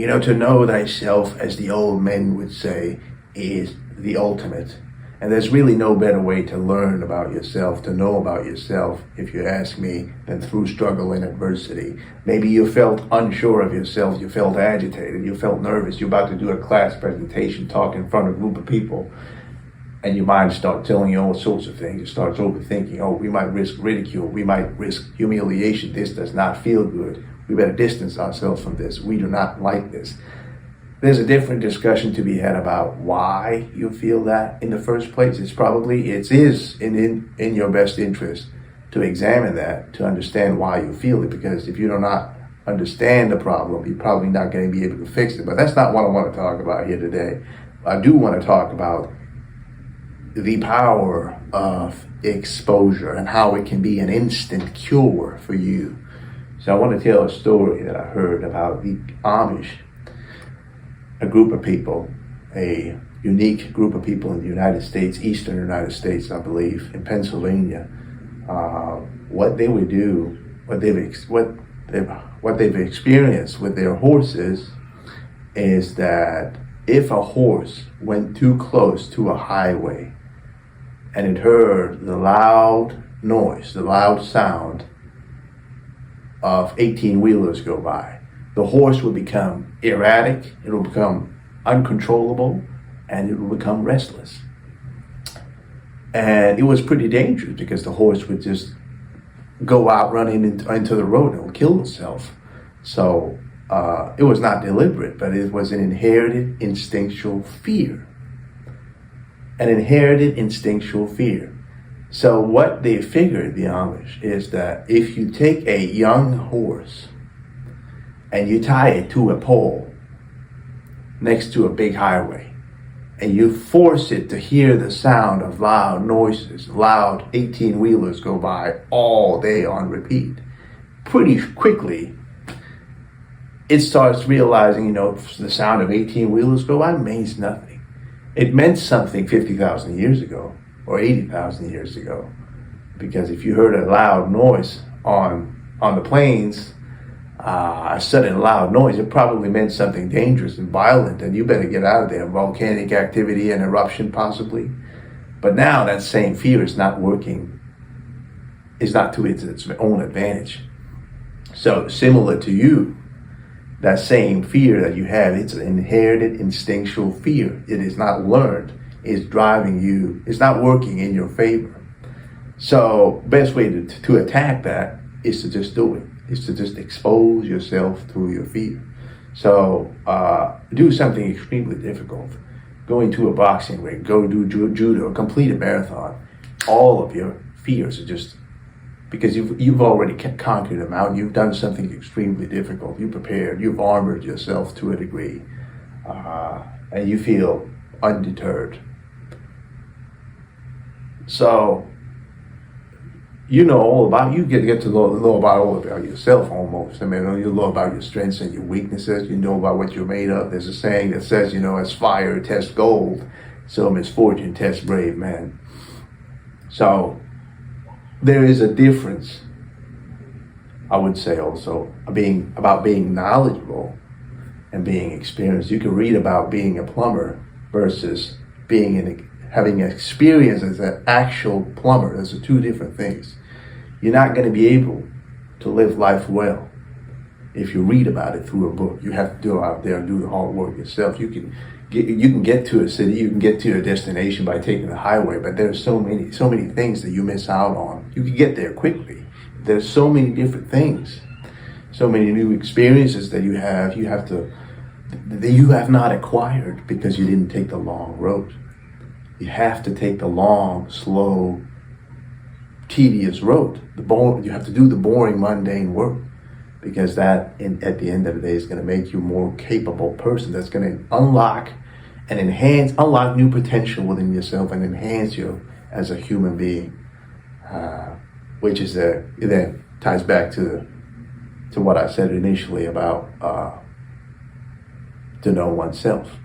To know thyself, as the old men would say, is the ultimate. And there's really no better way to learn about yourself, to know about yourself, if you ask me, than through struggle and adversity. Maybe you felt unsure of yourself, you felt agitated, you felt nervous, you're about to do a class presentation, talk in front of a group of people, and your mind starts telling you all sorts of things. It starts overthinking, we might risk ridicule, we might risk humiliation, this does not feel good. We better distance ourselves from this. We do not like this. There's a different discussion to be had about why you feel that in the first place. It is in your best interest to examine that, to understand why you feel it, because if you do not understand the problem, you're probably not going to be able to fix it. But that's not what I want to talk about here today. I do want to talk about the power of exposure and how it can be an instant cure for you. So I want to tell a story that I heard about the Amish, a group of people, a unique group of people in the United States, eastern United States, I believe, in Pennsylvania. What they would do, what they've experienced with their horses is that if a horse went too close to a highway and it heard the loud noise, the loud sound of 18-wheelers go by, the horse will become erratic, it will become uncontrollable, and it will become restless. And it was pretty dangerous because the horse would just go out running into the road and kill itself. So it was not deliberate, but it was an inherited instinctual fear. An inherited instinctual fear. So what they figured, the Amish, is that if you take a young horse and you tie it to a pole next to a big highway, and you force it to hear the sound of loud noises, loud 18-wheelers go by all day on repeat, pretty quickly, it starts realizing, the sound of 18-wheelers go by means nothing. It meant something 50,000 years ago, or 80,000 years ago, because if you heard a loud noise on the plains, a sudden loud noise, it probably meant something dangerous and violent, and you better get out of there. Volcanic activity, an eruption possibly. But now that same fear is not working, is not to its own advantage. So similar to you, that same fear that you have, it's an inherited instinctual fear. It is not learned. Is driving you, it's not working in your favor. So best way to attack that is to just do it, is to just expose yourself through your fear. So do something extremely difficult. Go into a boxing ring, go do judo, complete a marathon. All of your fears are just, because you've already conquered them out, you've done something extremely difficult, you prepared, you've armored yourself to a degree, and you feel undeterred. So, you get to know about all about yourself almost. I mean, you know about your strengths and your weaknesses. You know about what you're made of. There's a saying that says, as fire tests gold, so misfortune tests brave men. So, there is a difference, I would say also, about being knowledgeable and being experienced. You can read about being a plumber versus having experience as an actual plumber. Those are two different things. You're not going to be able to live life well if you read about it through a book. You have to go out there and do the hard work yourself. You can get to a city, you can get to your destination by taking the highway, but there's so many things that you miss out on. You can get there quickly. There's so many different things, so many new experiences that you have not acquired because you didn't take the long road. You have to take the long, slow, tedious road. You have to do the boring, mundane work, because that, at the end of the day, is going to make you a more capable person. That's going to unlock new potential within yourself and enhance you as a human being, which is then ties back to what I said initially about to know oneself.